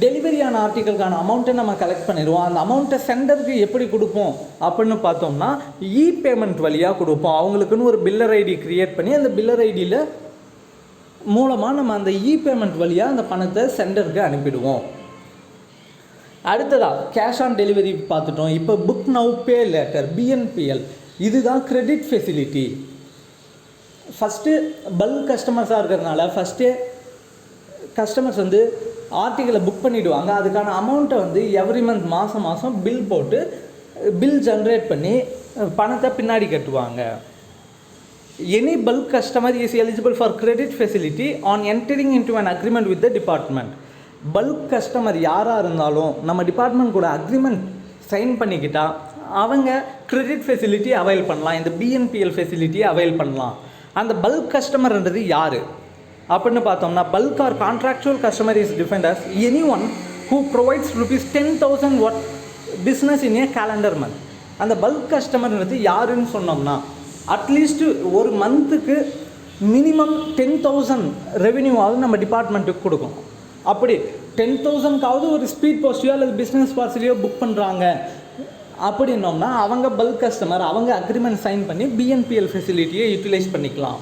டெலிவரியான ஆர்டிக்கலுக்கான அமௌண்ட்டை நம்ம கலெக்ட் பண்ணிடுவோம். அந்த அமௌண்ட்டை சென்டருக்கு எப்படி கொடுப்போம் அப்படின்னு பார்த்தோம்னா இ-பேமெண்ட் வழியாக கொடுப்போம். அவங்களுக்குன்னு ஒரு பில்லர் ஐடி க்ரியேட் பண்ணி அந்த பில்லர் ஐடியில் மூலமாக நம்ம அந்த இ-பேமெண்ட் வழியாக அந்த பணத்தை சென்டருக்கு அனுப்பிடுவோம். அடுத்ததாக கேஷ் ஆன் டெலிவரி பார்த்துட்டோம். இப்போ book now pay later BNPL இதுதான் கிரெடிட் ஃபெசிலிட்டி. ஃபஸ்ட்டு பல்க் கஸ்டமர்ஸாக இருக்கிறதுனால ஃபஸ்ட்டே கஸ்டமர்ஸ் வந்து ஆர்டிக்கலை புக் பண்ணிவிடுவாங்க. அதுக்கான அமௌண்ட்டை வந்து எவ்ரி மந்த் மாதம் பில் போட்டு பில் ஜென்ரேட் பண்ணி பணத்தை பின்னாடி கட்டுவாங்க. Any bulk customer is eligible for credit facility on entering into an agreement with the department. Bulk customer யாராக இருந்தாலும் நம்ம டிபார்ட்மெண்ட் கூட அக்ரிமெண்ட் சைன் பண்ணிக்கிட்டா அவங்க கிரெடிட் ஃபெசிலிட்டி அவைல் பண்ணலாம், இந்த பிஎன்பிஎல் ஃபெசிலிட்டியை அவைல் பண்ணலாம். அந்த பல்க் கஸ்டமர்ன்றது யார் அப்படின்னு பார்த்தோம்னா bulk or contractual customer is defined as any one who provides ₹10,000 worth business in a calendar month. அந்த பல்க் கஸ்டமர்ன்றது யாருன்னு சொன்னோம்னா அட்லீஸ்ட்டு ஒரு மந்த்துக்கு மினிமம் 10,000 ரெவென்யூவாவது நம்ம டிபார்ட்மெண்ட்டுக்கு கொடுக்கணும். அப்படி 10,000க்காவது ஒரு ஸ்பீட் போஸ்ட்டையோ அல்லது பிஸ்னஸ் பார்சலையோ புக் பண்ணுறாங்க அப்படின்னோம்னா அவங்க பல்க் கஸ்டமர், அவங்க அக்ரிமெண்ட் சைன் பண்ணி பிஎன்பிஎல் ஃபெசிலிட்டியை யூட்டிலைஸ் பண்ணிக்கலாம்.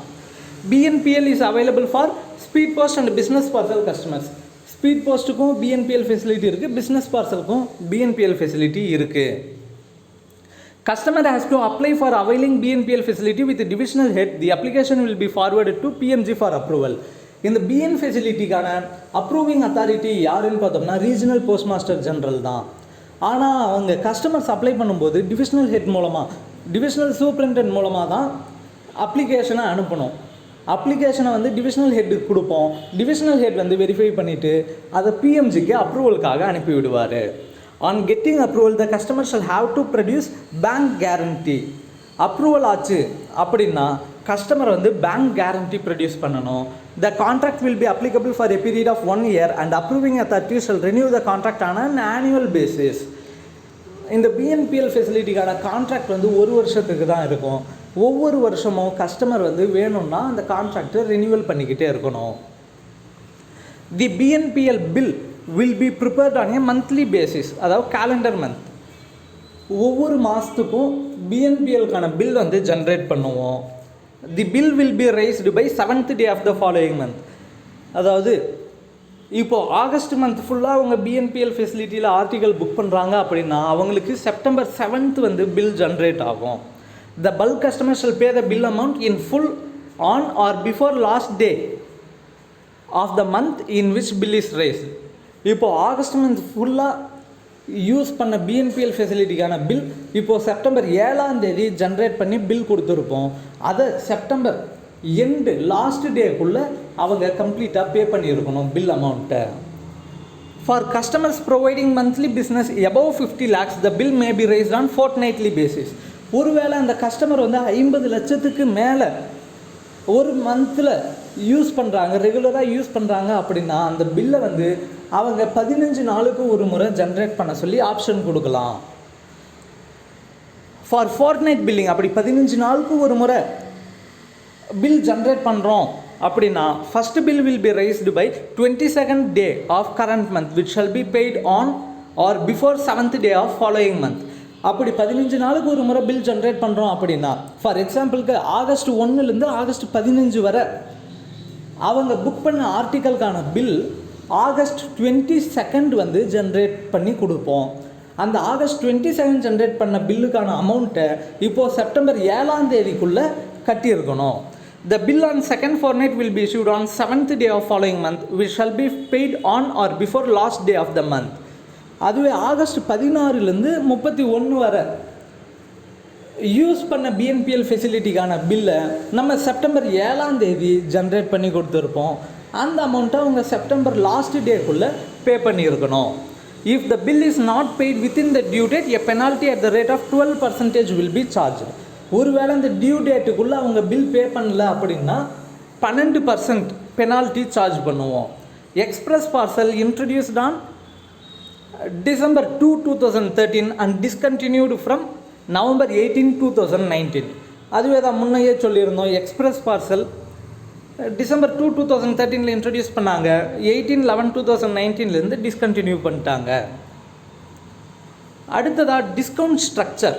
BNPL is available for speed post and business parcel customers. Speed போஸ்ட்டுக்கும் பிஎன்பிஎல் ஃபெசிலிட்டி இருக்குது, பிஸ்னஸ் பார்சலுக்கும் பிஎன்பிஎல் ஃபெசிலிட்டி இருக்குது. Customer has to apply for availing BNPL facility with the divisional head. The application will be forwarded to PMG for approval. இந்த பிஎன் ஃபெசிலிட்டிக்கான அப்ரூவிங் அத்தாரிட்டி யாருன்னு பார்த்தோம்னா ரீஜனல் போஸ்ட் மாஸ்டர் ஜெனரல் தான். ஆனால் அவங்க கஸ்டமர்ஸ் அப்ளை பண்ணும்போது டிவிஷனல் ஹெட் மூலமாக, டிவிஷனல் சூப்பரிண்டென்ட் மூலமாக தான் அப்ளிகேஷனை அனுப்பணும். அப்ளிகேஷனை வந்து டிவிஷனல் ஹெட்டுக்கு கொடுப்போம். டிவிஷனல் ஹெட் வந்து வெரிஃபை பண்ணிவிட்டு அதை பிஎம்ஜிக்கு அப்ரூவலுக்காக அனுப்பிவிடுவார். On getting approval, the customer shall have to produce bank guarantee. Approval ஆச்சு அப்படின்னா கஸ்டமர் வந்து பேங்க் கேரண்டி ப்ரொடியூஸ் பண்ணணும். The contract will be applicable for a period of 1 year and approving authority shall renew the contract on an annual basis. இந்த பிஎன்பிஎல் ஃபெசிலிட்டிக்கான கான்ட்ராக்ட் வந்து 1 வருஷத்துக்கு தான் இருக்கும். ஒவ்வொரு வருஷமும் கஸ்டமர் வந்து வேணும்னா அந்த கான்ட்ராக்டை ரினியூவல் பண்ணிக்கிட்டே இருக்கணும். The BNPL bill will be prepared on a monthly basis, அதாவது கேலண்டர் மந்த். ஒவ்வொரு மாதத்துக்கும் பிஎன்பிஎல்கான பில் வந்து ஜென்ரேட் பண்ணுவோம். The bill will be raised by 7th day of the following month. அதாவது இப்போது ஆகஸ்ட் மந்த் ஃபுல்லாக அவங்க பிஎன்பிஎல் ஃபெசிலிட்டியில் ஆர்டிக்கல் புக் பண்ணுறாங்க அப்படின்னா அவங்களுக்கு செப்டம்பர் 7th வந்து பில் ஜென்ரேட் ஆகும். The bulk customer shall pay the bill amount in full on or before last day of the month in which bill is raised. இப்போது ஆகஸ்ட் மந்த் ஃபுல்லாக யூஸ் பண்ண பிஎன்பிஎல் ஃபெசிலிட்டிக்கான பில் இப்போது செப்டம்பர் 7ஆம் தேதி ஜென்ரேட் பண்ணி பில் கொடுத்துருப்போம். அதை செப்டம்பர் எண்டு லாஸ்ட் டேக்குள்ளே அவங்க கம்ப்ளீட்டாக பே பண்ணியிருக்கணும் பில் அமௌண்ட்டை. For customers providing monthly business above 50 lakhs the bill may be raised on fortnightly basis. ஒருவேளை அந்த கஸ்டமர் வந்து 50 லட்சத்துக்கு மேலே ஒரு மந்தில் யூஸ் பண்ணுறாங்க, ரெகுலராக யூஸ் பண்ணுறாங்க அப்படின்னா அந்த பில்லை வந்து அவங்க 15 நாளுக்கு ஒரு முறை ஜென்ரேட் பண்ண சொல்லி ஆப்ஷன் கொடுக்கலாம். ஃபார் fortnight பில்லிங் அப்படி 15 நாளுக்கு ஒரு முறை பில் ஜென்ரேட் பண்ணுறோம் அப்படின்னா first bill will be raised by 22nd day of current month which shall be paid on or before 7th day of following month. அப்படி 15 நாளுக்கு ஒரு முறை பில் ஜென்ரேட் பண்ணுறோம் அப்படின்னா ஃபார் எக்ஸாம்பிளுக்கு ஆகஸ்ட் 1லேருந்து ஆகஸ்ட் 15 வரை அவங்க புக் பண்ண ஆர்டிக்கலுக்கான பில் ஆகஸ்ட் 22nd வந்து ஜென்ரேட் பண்ணி கொடுப்போம். அந்த ஆகஸ்ட் 22nd ஜென்ரேட் பண்ண பில்லுக்கான அமௌண்ட்டை இப்போது செப்டம்பர் 7ஆம் தேதிக்குள்ளே கட்டியிருக்கணும். The bill on second fortnight will be issued on 7th day of following month which shall be paid on or before last day of the month. அதுவே ஆகஸ்ட் 16லேருந்து 31 வரை யூஸ் பண்ண பிஎன்பிஎல் ஃபெசிலிட்டிக்கான பில்லை நம்ம செப்டம்பர் 7ஆம் தேதி ஜென்ரேட் பண்ணி கொடுத்துருப்போம். அந்த அமௌண்ட்டை அவங்க செப்டம்பர் லாஸ்ட் டேக்குள்ளே பே பண்ணியிருக்கணும். If the bill is not paid within the due date, a penalty at the rate of 12% will be charged. ஒருவேளை இந்த டியூ டேட்டுக்குள்ளே அவங்க பில் பே பண்ணல அப்படின்னா 12% பெனால்ட்டி சார்ஜ் பண்ணுவோம். Express parcel introduced on December 2, 2013 and discontinued from November 18, 2019. அதுவே தான் முன்னையே சொல்லியிருந்தோம். எக்ஸ்பிரஸ் பார்சல் December 2, 2013 இன்ட்ரடியூஸ் பண்ணாங்க. 18/11/2019 டிஸ்கண்டினியூ பண்ணிட்டாங்க. அடுத்ததாக டிஸ்கவுண்ட் ஸ்ட்ரக்சர்.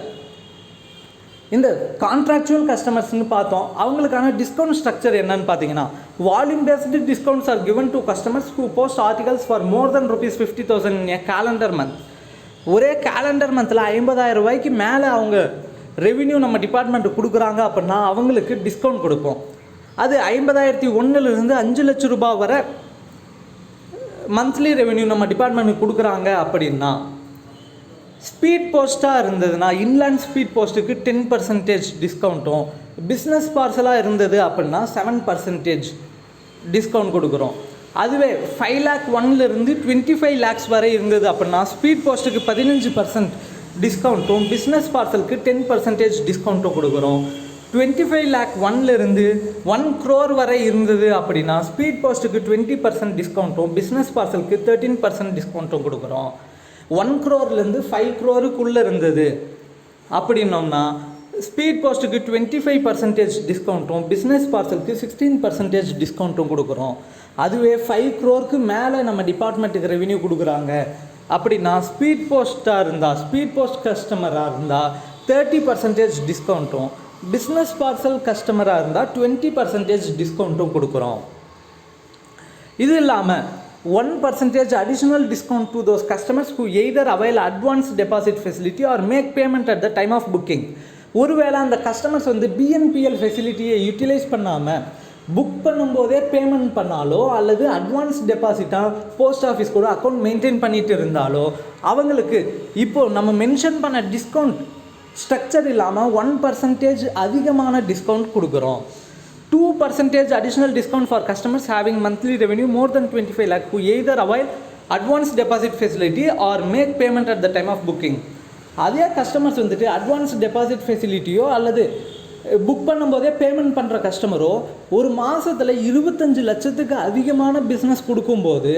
இந்த கான்ட்ராக்சுவல் கஸ்டமர்ஸ்னு பார்த்தோம். அவங்களுக்கான டிஸ்கவுண்ட் ஸ்ட்ரக்சர் என்னன்னு பார்த்தீங்கன்னா volume based discounts are given to customers who post articles for more than ₹50,000 in a calendar month. ஒரே கேலண்டர் மந்தில் 50,000 ரூபாய்க்கு மேலே அவங்க ரெவின்யூ நம்ம டிபார்ட்மெண்ட்டு கொடுக்குறாங்க அப்படின்னா அவங்களுக்கு டிஸ்கவுண்ட் கொடுப்போம். அது 50,001 5 லட்சம் ரூபாய் வரை மந்த்லி ரெவின்யூ நம்ம டிபார்ட்மெண்ட்டுக்கு கொடுக்குறாங்க அப்படின்னா, ஸ்பீட் போஸ்ட்டாக இருந்ததுன்னா இன்லேண்ட் ஸ்பீட் போஸ்ட்டுக்கு 10% டிஸ்கவுண்ட்டும், பிஸ்னஸ் பார்சலாக இருந்தது அப்படின்னா 7% டிஸ்கவுண்ட் கொடுக்குறோம். அதுவே 5 lakh 1லேருந்து 25 lakhs வரை இருந்தது அப்படின்னா ஸ்பீட் போஸ்ட்டுக்கு 15% டிஸ்கவுண்ட்டும், பிஸ்னஸ் பார்சலுக்கு 10% டிஸ்கவுண்ட்டும் கொடுக்குறோம். 25 lakh 1லேருந்து 1 crore வரை இருந்தது அப்படின்னா ஸ்பீட் போஸ்ட்டுக்கு 20% டிஸ்கவுண்ட்டும், பிஸ்னஸ் பார்சலுக்கு 13% டிஸ்கவுண்ட்டும் கொடுக்குறோம். 1 crore-லேருந்து 5 crore-க்குள்ளே இருந்தது அப்படின்னோம்னா ஸ்பீட் போஸ்ட்டுக்கு 25% டிஸ்கவுண்ட்டும், பிஸ்னஸ் பார்சலுக்கு 16% டிஸ்கவுண்ட்டும் கொடுக்குறோம். அதுவே 5 crore-க்கு மேலே நம்ம டிபார்ட்மெண்ட்டுக்கு ரெவென்யூ கொடுக்குறாங்க அப்படின்னா ஸ்பீட் போஸ்ட்டாக இருந்தால், ஸ்பீட் போஸ்ட் கஸ்டமராக இருந்தால் 30% டிஸ்கவுண்ட்டும், பிஸ்னஸ் பார்சல் கஸ்டமராக இருந்தால் 20% டிஸ்கவுண்ட்டும் கொடுக்குறோம். இது இல்லாமல் 1% additional discount to those customers who either avail advance deposit facility or make payment at the time of booking. ஒருவேளை அந்த கஸ்டமர்ஸ் வந்து பிஎன்பிஎல் ஃபெசிலிட்டியை யூட்டிலைஸ் பண்ணாமல் புக் பண்ணும்போதே பேமெண்ட் பண்ணாலோ அல்லது அட்வான்ஸ் டெபாசிட்டாக போஸ்ட் ஆஃபீஸ் கூட அக்கௌண்ட் மெயின்டைன் பண்ணிட்டு இருந்தாலோ அவங்களுக்கு இப்போது நம்ம மென்ஷன் பண்ண டிஸ்கவுண்ட் ஸ்ட்ரக்சர் இல்லாமல் 1% அதிகமான டிஸ்கவுண்ட் கொடுக்குறோம். 2% additional discount for customers having monthly revenue more than 25 lakh who either avail advance deposit facility or make payment at the time of booking. அதே கஸ்டமர்ஸ் வந்துட்டு அட்வான்ஸ் டெபாசிட் ஃபெசிலிட்டியோ அல்லது புக் பண்ணும்போதே பேமெண்ட் பண்ணுற கஸ்டமரோ ஒரு மாதத்தில் 25 லட்சத்துக்கு அதிகமான பிஸ்னஸ் கொடுக்கும்போது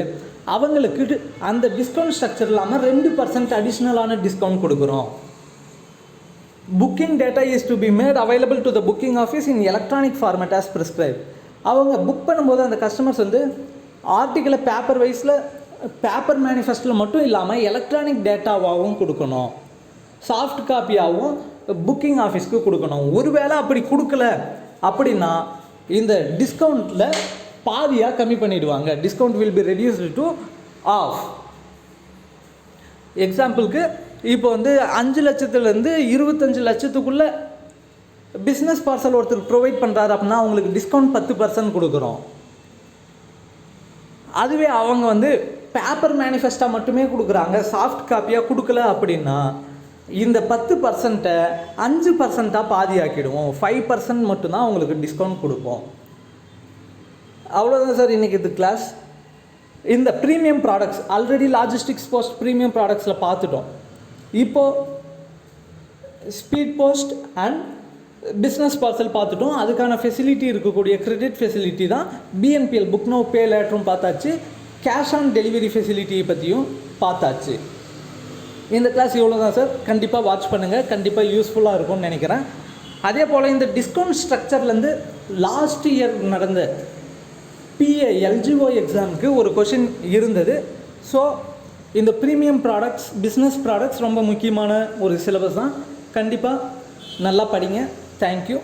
அவங்களுக்கு அந்த டிஸ்கவுண்ட் ஸ்ட்ரக்சர் இல்லாமல் 2% அடிஷ்னலான டிஸ்கவுண்ட் கொடுக்குறோம். Booking data is to be made available to the booking office in electronic format as prescribed. அவங்க புக் பண்ணும்போது அந்த கஸ்டமர்ஸ் வந்து ஆர்டிக்கலை பேப்பர் வைஸில் பேப்பர் மேனிஃபெஸ்டில் மட்டும் இல்லாமல் எலக்ட்ரானிக் டேட்டாவாகவும் கொடுக்கணும், சாஃப்ட் காப்பியாகவும் புக்கிங் ஆஃபீஸ்க்கு கொடுக்கணும். ஒருவேளை அப்படி கொடுக்கல அப்படின்னா இந்த டிஸ்கவுண்ட்டில் பாதியாக கம்மி பண்ணிவிடுவாங்க. Discount will be reduced to half. எக்ஸாம்பிளுக்கு இப்போ வந்து 5 லட்சத்துலேருந்து 25 லட்சத்துக்குள்ளே பிஸ்னஸ் பார்சல் ஒருத்தர் ப்ரொவைட் பண்ணுறாரு அப்படின்னா அவங்களுக்கு டிஸ்கவுண்ட் 10% கொடுக்குறோம். அதுவே அவங்க வந்து பேப்பர் மேனிஃபெஸ்டா மட்டுமே கொடுக்குறாங்க, சாஃப்ட் காப்பியாக கொடுக்கல அப்படின்னா இந்த 10%-ஐ 5%-ஆக பாதி ஆக்கிடுவோம். 5% மட்டும்தான் உங்களுக்கு டிஸ்கவுண்ட் கொடுப்போம். அவ்வளோதான் சார் இன்றைக்கி இது கிளாஸ். இந்த premium products already logistics post premium ப்ராடக்ட்ஸில் பார்த்துட்டோம். இப்போது speed post and business parcel பார்த்துட்டோம். அதுக்கான ஃபெசிலிட்டி இருக்கக்கூடிய கிரெடிட் ஃபெசிலிட்டி தான் பிஎன்பிஎல், புக் நோ பே லேட்டரும் பார்த்தாச்சு. கேஷ் ஆன் டெலிவரி ஃபெசிலிட்டியை பற்றியும் பார்த்தாச்சு. இந்த கிளாஸ் இவ்வளோ தான் சார். கண்டிப்பாக வாட்ச் பண்ணுங்கள், கண்டிப்பாக யூஸ்ஃபுல்லாக இருக்கும்னு நினைக்கிறேன். அதே போல் இந்த டிஸ்கவுண்ட் ஸ்ட்ரக்சர்லேருந்து லாஸ்ட் இயர் நடந்த பிஏ எல்ஜிஓ எக்ஸாமுக்கு ஒரு கொஷின் இருந்தது. ஸோ இந்த ப்ரீமியம் ப்ராடக்ட்ஸ், பிஸ்னஸ் ப்ராடக்ட்ஸ் ரொம்ப முக்கியமான ஒரு சிலபஸ் தான். கண்டிப்பாக நல்லா படிங்க. தேங்க்யூ.